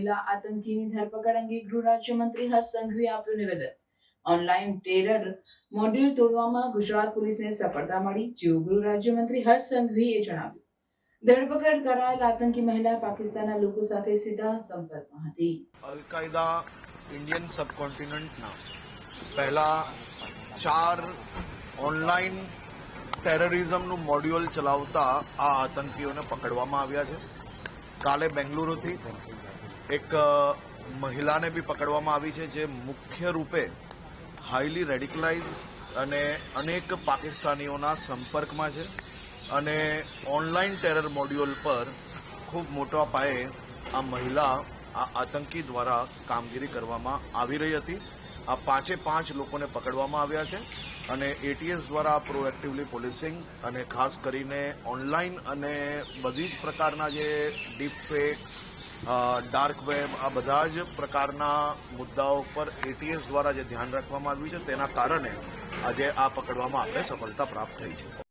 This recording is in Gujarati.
મહિલા આતંકીની ધરપકડ અંગે ગૃહ રાજ્યમંત્રી હર્ષ સંઘવીએ આપ્યું નિવેદન। ઓનલાઈન ટેરર મોડ્યુલ તોડવામાં ગુજરાત પોલીસને સફળતા મળી, જેવું ગૃહ રાજ્યમંત્રી હર્ષ સંઘવીએ જણાવ્યું। ધરપકડ કરાયેલ આતંકી મહિલા પાકિસ્તાનના લોકો સાથે સીધા સંપર્કમાં હતી। અલ-કાયદા ઇન્ડિયન સબકોન્ટિનેન્ટના પહેલા 4 ઓનલાઈન ટેરરિઝમનું મોડ્યુલ ચલાવતા આ આતંકીઓને પકડવામાં આવ્યા છે। કાલે બેંગલુરુથી એક મહિલાને બી પકડવામાં આવી છે, જે મુખ્ય રૂપે હાઈલી રેડિકલાઇઝ અને અનેક પાકિસ્તાનીઓના સંપર્કમાં છે અને ઓનલાઈન ટેરર મોડ્યુલ પર ખૂબ મોટા પાયે આ મહિલા આ આતંકી દ્વારા કામગીરી કરવામાં આવી રહી હતી। આ 5 લોકોને પકડવામાં આવ્યા છે અને એટીએસ દ્વારા પ્રોએક્ટિવલી પોલીસિંગ અને ખાસ કરીને ઓનલાઈન અને બધી જ પ્રકારના જે ડીપ ફેક, ડાર્ક વેબ, આ બધા જ પ્રકારના મુદ્દાઓ પર એટીએસ દ્વારા જે ધ્યાન રાખવામાં આવ્યું છે, તેના કારણે આજે આ પકડવામાં આપણે સફળતા પ્રાપ્ત થઈ છે।